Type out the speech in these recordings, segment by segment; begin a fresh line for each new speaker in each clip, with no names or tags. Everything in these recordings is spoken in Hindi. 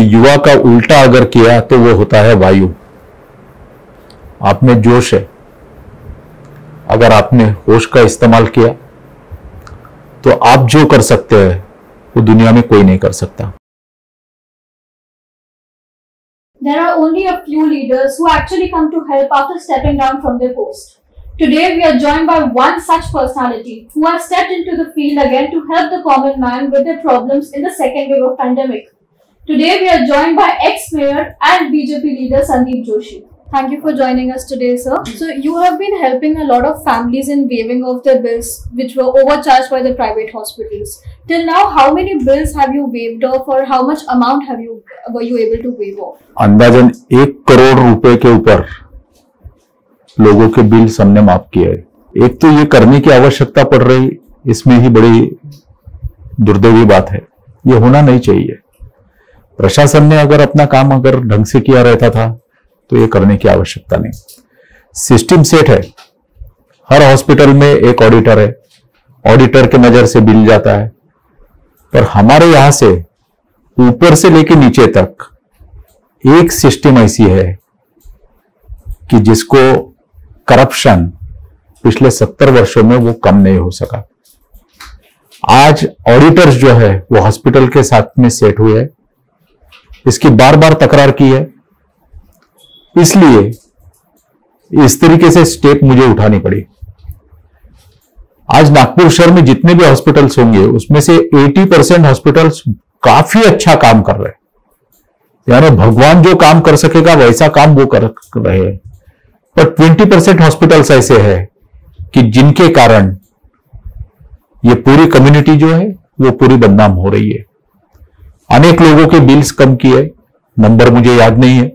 युवा का उल्टा अगर किया तो वो होता है वायु। आप में जोश है, अगर आपने होश का इस्तेमाल किया तो आप जो कर सकते हैं वो दुनिया में कोई नहीं कर सकता।
There are only a few leaders who actually come to help after stepping down from their post. Today we are joined by one such personality who has stepped into the field again to help the common man with their problems in the second wave of pandemic. Today we are joined by ex-mayor and BJP leader Sandeep Joshi. Thank you for joining us today, sir. So you have been helping a lot of families in waiving of their bills which were overcharged by the private hospitals. Till now, how many bills have you waived off, or how much amount were you able to waive off?
अंदाजन 1 करोड़ रुपए के ऊपर लोगों के बिल हमने माफ किए हैं। एक तो ये करने की आवश्यकता पड़ रही, इसमें ही बड़ी दुर्दैवी बात है। ये होना नहीं चाहिए। प्रशासन ने अगर अपना काम अगर ढंग से किया रहता था तो ये करने की आवश्यकता नहीं। सिस्टम सेट है, हर हॉस्पिटल में एक ऑडिटर है, ऑडिटर के नजर से बिल जाता है। पर हमारे यहां से ऊपर से लेकर नीचे तक एक सिस्टम ऐसी है कि जिसको करप्शन पिछले 70 वर्षों में वो कम नहीं हो सका। आज ऑडिटर्स जो है वो हॉस्पिटल के साथ में सेट हुए हैं। इसकी बार बार तकरार की है, इसलिए इस तरीके से स्टेप मुझे उठानी पड़ी। आज नागपुर शहर में जितने भी हॉस्पिटल्स होंगे उसमें से 80% हॉस्पिटल्स काफी अच्छा काम कर रहे हैं। यानी भगवान जो काम कर सकेगा वैसा काम वो कर रहे हैं। पर 20% हॉस्पिटल्स ऐसे हैं कि जिनके कारण ये पूरी कम्युनिटी जो है वो पूरी बदनाम हो रही है। अनेक लोगों के बिल्स कम किए, नंबर मुझे याद नहीं है,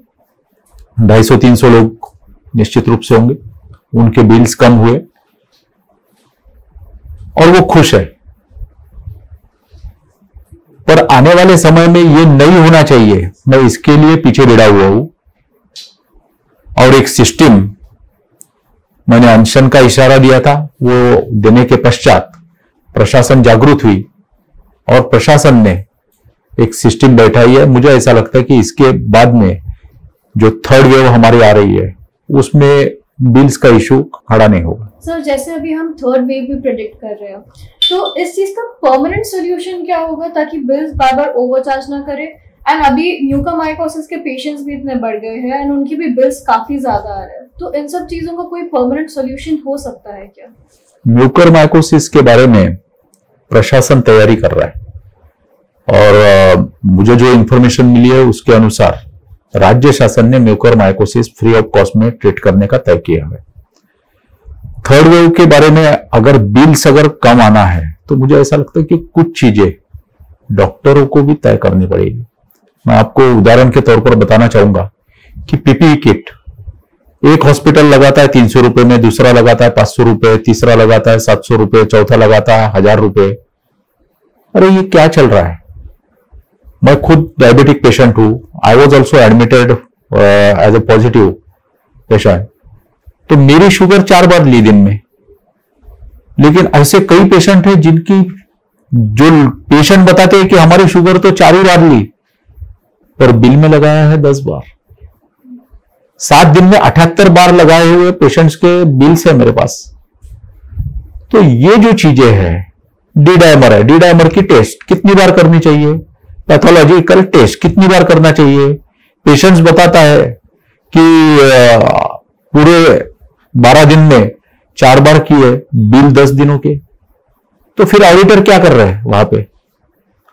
250-300 लोग निश्चित रूप से होंगे, उनके बिल्स कम हुए और वो खुश है। पर आने वाले समय में ये नहीं होना चाहिए, मैं इसके लिए पीछे भिड़ा हुआ हूं। और एक सिस्टम मैंने अनशन का इशारा दिया था, वो देने के पश्चात प्रशासन जागरूक हुई और प्रशासन ने एक सिस्टम बैठाई है। मुझे ऐसा लगता है कि इसके बाद में जो थर्ड वेव हमारी आ रही है उसमें बिल्स का इशू खड़ा नहीं होगा।
सर, जैसे अभी हम थर्ड वेव भी प्रेडिक्ट कर रहे हैं, तो इस चीज का परमानेंट सोल्यूशन क्या होगा ताकि बिल्स बार बार ओवरचार्ज ना करे? एंड अभी म्यूकरमाइकोसिस के पेशेंट्स भी इतने बढ़ गए हैं एंड उनकी भी बिल्स काफी ज्यादा आ रहे हैं, तो इन सब चीजों का कोई परमानेंट सोल्यूशन हो सकता है क्या?
म्यूकरमाइकोसिस के बारे में प्रशासन तैयारी कर रहा है और मुझे जो इंफॉर्मेशन मिली है उसके अनुसार राज्य शासन ने म्यूकरमाइकोसिस फ्री ऑफ कॉस्ट में ट्रीट करने का तय किया है। थर्ड वेव के बारे में अगर बिल्स अगर कम आना है तो मुझे ऐसा लगता है कि कुछ चीजें डॉक्टरों को भी तय करनी पड़ेगी। मैं आपको उदाहरण के तौर पर बताना चाहूंगा कि पीपीई किट एक हॉस्पिटल लगाता है 300 रुपए में, दूसरा लगाता है 500 रुपए, तीसरा लगाता है 700 रुपए, चौथा लगाता है 1000 रुपए। अरे ये क्या चल रहा है? मैं खुद डायबिटिक पेशेंट हूं, I was also admitted as a positive patient, तो मेरी शुगर 4 बार ली दिन में। लेकिन ऐसे कई पेशेंट हैं जिनकी जो पेशेंट बताते हैं कि हमारी शुगर तो 4 ही बार ली, पर बिल में लगाया है 10 बार। 7 दिन में 78 बार लगाए हुए पेशेंट्स के बिल्स है मेरे पास। तो ये जो चीजें हैं, डी डायमर है, डी डायमर की टेस्ट कितनी बार करनी चाहिए, पैथोलॉजिकल टेस्ट कितनी बार करना चाहिए, पेशेंट्स बताता है कि पूरे 12 दिन में 4 बार किए, बिल 10 दिनों के। तो फिर ऑडिटर क्या कर रहे हैं वहां पे?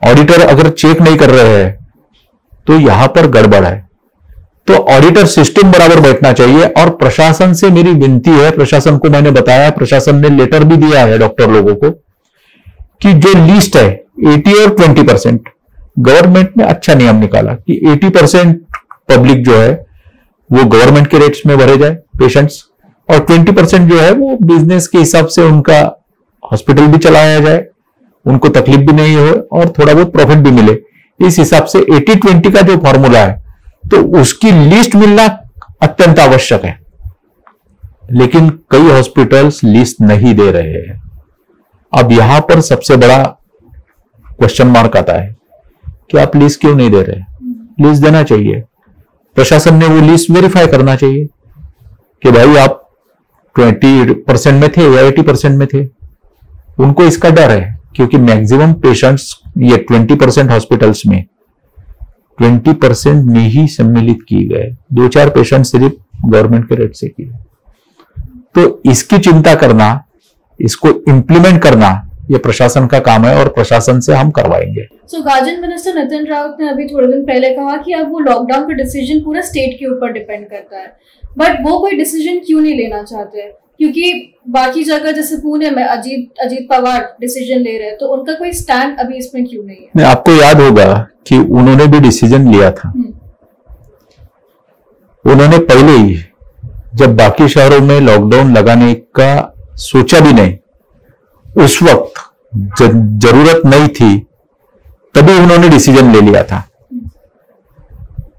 ऑडिटर अगर चेक नहीं कर रहे हैं तो यहां पर गड़बड़ है। तो ऑडिटर सिस्टम बराबर बैठना चाहिए। और प्रशासन से मेरी विनती है, प्रशासन को मैंने बताया, प्रशासन ने लेटर भी दिया है डॉक्टर लोगों को कि जो लिस्ट है 80 और 20%, गवर्नमेंट ने अच्छा नियम निकाला कि 80% पब्लिक जो है वो गवर्नमेंट के रेट्स में भरे जाए पेशेंट्स, और 20% जो है वो बिजनेस के हिसाब से उनका हॉस्पिटल भी चलाया जाए, उनको तकलीफ भी नहीं हो और थोड़ा बहुत प्रॉफिट भी मिले। इस हिसाब से 80-20 का जो फॉर्मूला है तो उसकी लिस्ट मिलना अत्यंत आवश्यक है। लेकिन कई हॉस्पिटल्स लिस्ट नहीं दे रहे हैं। अब यहां पर सबसे बड़ा क्वेश्चन मार्क आता है कि आप लिस्ट क्यों नहीं दे रहे? लिस्ट देना चाहिए। प्रशासन ने वो लिस्ट वेरीफाई करना चाहिए कि भाई आप 20% में थे या 80% में थे। उनको इसका डर है क्योंकि मैक्सिमम पेशेंट्स ये 20% हॉस्पिटल्स में 20% में ही सम्मिलित किए गए, 2-4 पेशेंट सिर्फ गवर्नमेंट के रेट से किए। तो इसकी चिंता करना, इसको इंप्लीमेंट करना ये प्रशासन का काम है और प्रशासन से हम करवाएंगे।
गार्जियन मिनिस्टर नितिन रावत ने अभी थोड़े दिन पहले कहा कि अब वो लॉकडाउन का डिसीजन पूरा स्टेट के ऊपर डिपेंड करता है, बट वो कोई डिसीजन क्यों नहीं लेना चाहते? क्योंकि बाकी जगह जैसे पुणे में अजीत पवार डिसीजन ले रहे हैं, तो उनका कोई स्टैंड अभी इसमें क्यों नहीं है?
आपको याद होगा कि उन्होंने भी डिसीजन लिया था। उन्होंने पहले ही जब बाकी शहरों में लॉकडाउन लगाने का सोचा भी नहीं, उस वक्त जरूरत नहीं थी, तभी उन्होंने डिसीजन ले लिया था।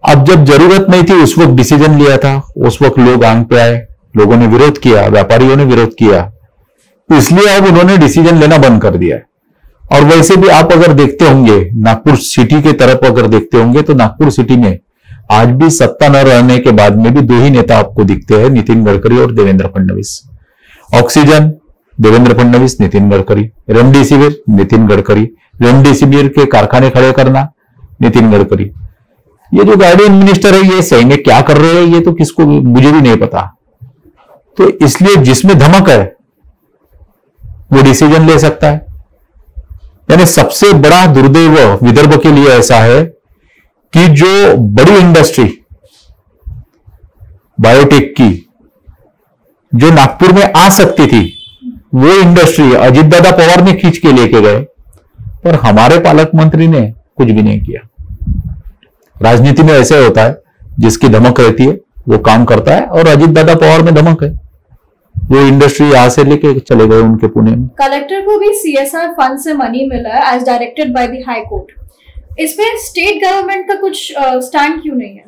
अब जब जरूरत नहीं थी उस वक्त डिसीजन लिया था, उस वक्त लोग आंग पे आए, लोगों ने विरोध किया, व्यापारियों ने विरोध किया, इसलिए अब उन्होंने डिसीजन लेना बंद कर दिया है। और वैसे भी आप अगर देखते होंगे नागपुर सिटी के तरफ अगर देखते होंगे तो नागपुर सिटी में आज भी सत्ता न रहने के बाद में भी 2 ही नेता आपको दिखते हैं, नितिन गडकरी और Devendra Fadnavis. Oxygen Devendra Fadnavis, Nitin Gadkari. Remdesivir Nitin Gadkari. Remdesivir के कारखाने खड़े करना नितिन गडकरी। ये जो गार्डियन मिनिस्टर है ये सही में क्या कर रहे हैं ये तो किसको, मुझे भी नहीं पता। तो इसलिए जिसमें धमक है वो डिसीजन ले सकता है। यानी सबसे बड़ा दुर्दैव विदर्भ के लिए ऐसा है कि जो बड़ी इंडस्ट्री बायोटेक की जो नागपुर में आ सकती थी, वो इंडस्ट्री अजीतदादा पवार ने खींच के लेके गए, पर हमारे पालक मंत्री ने कुछ भी नहीं किया। राजनीति में ऐसे होता है, जिसकी धमक रहती है वो काम करता है, और अजीतदादा पवार में धमक है, वो इंडस्ट्री यहां से लेके चले गए उनके पुणे में।
कलेक्टर को भी CSR फंड से मनी मिला है as directed by the high court. इसमें स्टेट गवर्नमेंट का कुछ स्टैंड क्यों नहीं है?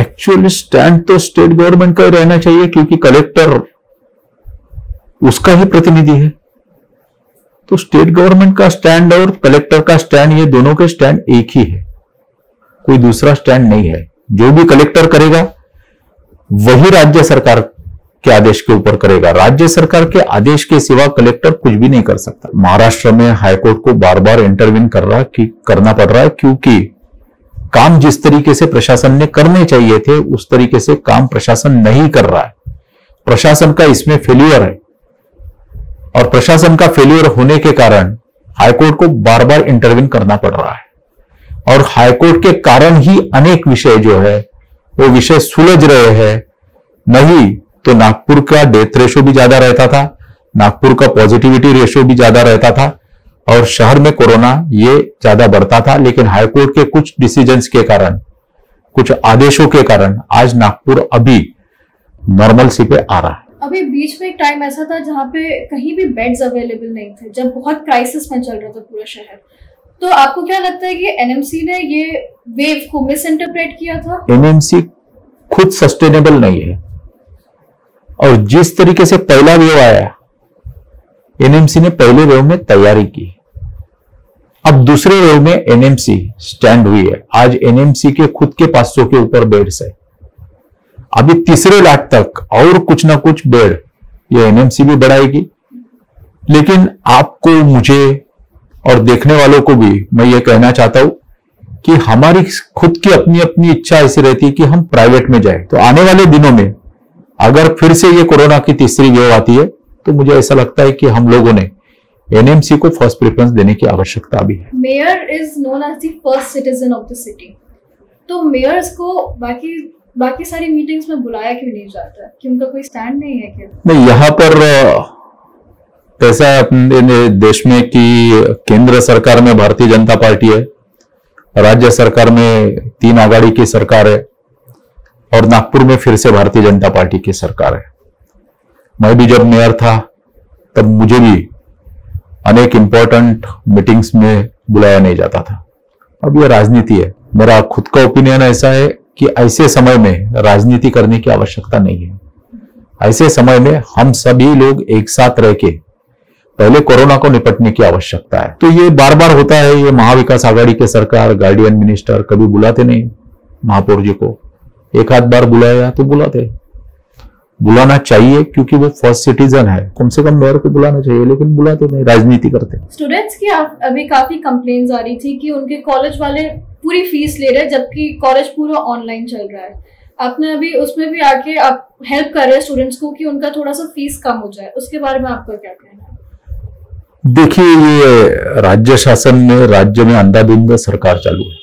एक्चुअली स्टैंड तो स्टेट गवर्नमेंट का ही रहना चाहिए, क्योंकि कलेक्टर उसका ही प्रतिनिधि है। तो स्टेट गवर्नमेंट का स्टैंड और कलेक्टर का स्टैंड, ये दोनों के स्टैंड एक ही है, कोई दूसरा स्टैंड नहीं है। जो भी कलेक्टर करेगा वही राज्य सरकार के आदेश के ऊपर करेगा। राज्य सरकार के आदेश के सिवा कलेक्टर कुछ भी नहीं कर सकता। महाराष्ट्र में हाईकोर्ट को बार बार इंटरवीन करना पड़ रहा है, क्योंकि काम जिस तरीके से प्रशासन ने करने चाहिए थे उस तरीके से काम प्रशासन नहीं कर रहा है। प्रशासन का इसमें फेल्यूर है, और प्रशासन का फेल्यूर होने के कारण हाईकोर्ट को बार बार इंटरवीन करना पड़ रहा है। और हाईकोर्ट के कारण ही अनेक विषय जो है वो विषय सुलझ रहे हैं। नहीं तो नागपुर का डेथ रेशो भी ज्यादा रहता था, नागपुर का पॉजिटिविटी रेशो भी ज्यादा रहता था, और शहर में कोरोना ये ज्यादा बढ़ता था। लेकिन हाईकोर्ट के कुछ डिसीजंस के कारण, कुछ आदेशों के कारण आज नागपुर अभी नॉर्मलसी पे आ रहा है।
अभी बीच में एक टाइम ऐसा था जहां पे कहीं भी बेड्स अवेलेबल नहीं थे, जब बहुत क्राइसिस में चल रहा था पूरा शहर। तो आपको क्या लगता है कि NMC ने ये वेव को मिस इंटरप्रेट किया था?
NMC खुद सस्टेनेबल नहीं है, और जिस तरीके से पहला वेव आया, NMC ने पहले वेव में तैयारी की, अब दूसरे वेव में NMC स्टैंड हुई है। आज NMC के खुद के 500 के ऊपर बेड्स है। अभी तीसरे लाख तक और कुछ ना कुछ बेड ये NMC भी बढ़ाएगी। लेकिन आपको, मुझे और देखने वालों को भी मैं ये कहना चाहता हूं कि हमारी खुद की अपनी अपनी इच्छा ऐसी रहती है कि हम प्राइवेट में जाएं। तो आने वाले दिनों में अगर फिर से ये कोरोना की तीसरी वेव आती है तो मुझे ऐसा लगता है कि हम लोगों ने NMC को फर्स्ट प्रेफरेंस देने की आवश्यकता भी है।
Mayor is known as the first citizen of the city, तो मेयर्स को बाकी सारी मीटिंग्स में बुलाया क्यों नहीं जाता है? कि उनका कोई स्टैंड नहीं है क्या?
नहीं, यहाँ पर ऐसा है अपने देश में कि केंद्र सरकार में भारतीय जनता पार्टी है, राज्य सरकार में 3 आघाड़ी की सरकार है, और नागपुर में फिर से भारतीय जनता पार्टी की सरकार है। मैं भी जब मेयर था तब मुझे भी अनेक इंपॉर्टेंट मीटिंग्स में बुलाया नहीं जाता था। अब यह राजनीति है। मेरा खुद का ओपिनियन ऐसा है कि ऐसे समय में राजनीति करने की आवश्यकता नहीं है। ऐसे समय में हम सभी लोग एक साथ रह के पहले कोरोना को निपटने की आवश्यकता है। तो ये बार बार होता है, ये महाविकास आघाड़ी के सरकार, गार्डियन मिनिस्टर कभी बुलाते नहीं महापौर जी को, एक आध बार बुलाया तो बुलाते, बुलाना चाहिए क्योंकि वो फर्स्ट सिटीजन है, कम से कम मेयर को बुलाना चाहिए, लेकिन बुलाते नहीं, राजनीति करते।
स्टूडेंट्स की अभी काफी कंप्लेंट्स आ रही थी कि उनके कॉलेज वाले पूरी फीस ले रहे हैं जबकि कॉलेज पूरा ऑनलाइन चल रहा है। आपने अभी उसमें भी आके आप हेल्प कर रहे हैं स्टूडेंट्स को कि उनका थोड़ा सा फीस कम हो जाए, उसके बारे में आपका क्या कहना है?
देखिए, ये राज्य शासन में, राज्य में अंधाधुंध सरकार चालू है।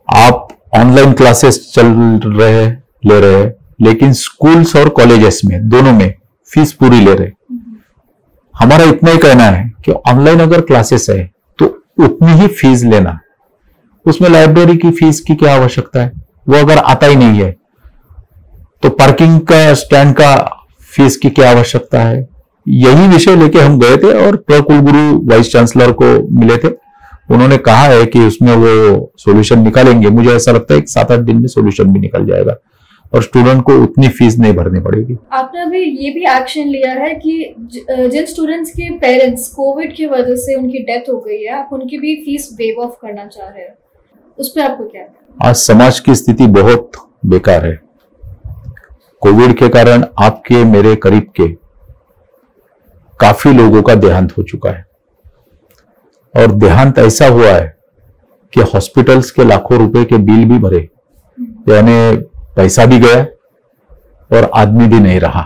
आप ऑनलाइन क्लासेस ले रहे हैं, लेकिन स्कूल्स और कॉलेजेस में दोनों में फीस पूरी ले रहे। हमारा इतना ही कहना है कि ऑनलाइन अगर क्लासेस है तो उतनी ही फीस लेना, उसमें लाइब्रेरी की फीस की क्या आवश्यकता है? वो अगर आता ही नहीं है तो पार्किंग का, स्टैंड का फीस की क्या आवश्यकता है? यही विषय लेके हम गए थे और प्रकुलगुरु वाइस चांसलर को मिले थे। उन्होंने कहा है कि उसमें वो सॉल्यूशन निकालेंगे। मुझे ऐसा लगता है कि 7-8 दिन में सॉल्यूशन भी निकल जाएगा और स्टूडेंट को उतनी फीस नहीं भरनी पड़ेगी।
आपने अभी ये भी एक्शन लिया है कि जिन स्टूडेंट्स के पेरेंट्स कोविड की वजह से उनकी डेथ हो गई है, आप उनकी भी फीस वेव ऑफ करना चाह रहे हैं, उस पर आपको क्या है?
आज समाज की स्थिति बहुत बेकार है। कोविड के कारण आपके, मेरे करीब के काफी लोगों का देहांत हो चुका है और देहांत ऐसा हुआ है कि हॉस्पिटल्स के लाखों रुपए के बिल भी भरे, यानी पैसा भी गया और आदमी भी नहीं रहा।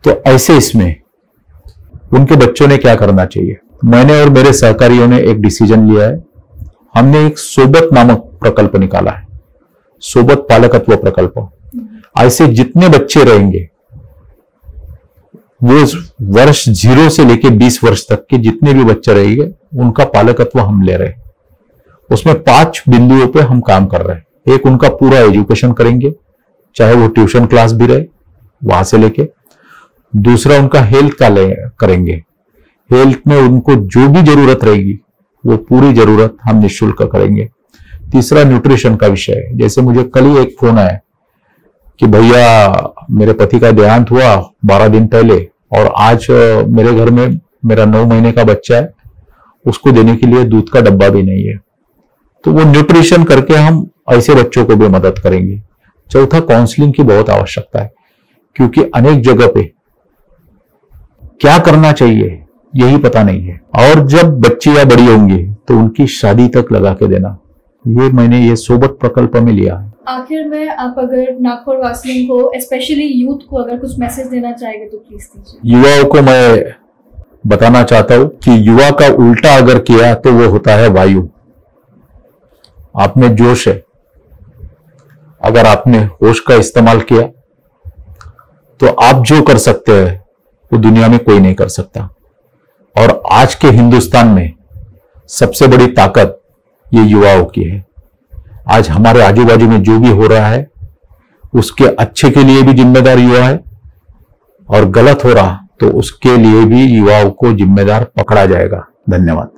तो ऐसे इसमें उनके बच्चों ने क्या करना चाहिए? मैंने और मेरे सहकारियों ने एक डिसीजन लिया है। हमने एक सोबत नामक प्रकल्प निकाला है, सोबत पालकत्व प्रकल्प। ऐसे जितने बच्चे रहेंगे, वो वर्ष 0 से लेके 20 वर्ष तक के जितने भी बच्चे रहेंगे, उनका पालकत्व हम ले रहे हैं। उसमें 5 बिंदुओं पे हम काम कर रहे हैं। एक, उनका पूरा एजुकेशन करेंगे, चाहे वो ट्यूशन क्लास भी रहे वहां से लेके। दूसरा, उनका हेल्थ का करेंगे। हेल्थ में उनको जो भी जरूरत रहेगी वो पूरी जरूरत हम निःशुल्क करेंगे। तीसरा, न्यूट्रिशन का विषय है। जैसे मुझे कल ही एक फोन आया कि भैया मेरे पति का देहांत हुआ 12 दिन पहले और आज मेरे घर में मेरा 9 महीने का बच्चा है, उसको देने के लिए दूध का डब्बा भी नहीं है। तो वो न्यूट्रिशन करके हम ऐसे बच्चों को भी मदद करेंगे। चौथा, काउंसलिंग की बहुत आवश्यकता है क्योंकि अनेक जगह पे क्या करना चाहिए यही पता नहीं है, और जब बच्ची या बड़ी होंगी तो उनकी शादी तक लगा के देना, ये मैंने ये सोबत प्रकल्प में लिया है।
आखिर में आप अगर नागपुर वासियों को, स्पेशली यूथ को, अगर कुछ मैसेज देना चाहेंगे तो प्लीज दीजिए।
युवाओं को मैं बताना चाहता हूं कि युवा का उल्टा अगर किया तो वो होता है वायु। आप में जोश है, अगर आपने होश का इस्तेमाल किया तो आप जो कर सकते हैं वो दुनिया में कोई नहीं कर सकता। और आज के हिंदुस्तान में सबसे बड़ी ताकत ये युवाओं की है। आज हमारे आजू बाजू में जो भी हो रहा है उसके अच्छे के लिए भी जिम्मेदार युवा है, और गलत हो रहा तो उसके लिए भी युवाओं को जिम्मेदार पकड़ा जाएगा। धन्यवाद।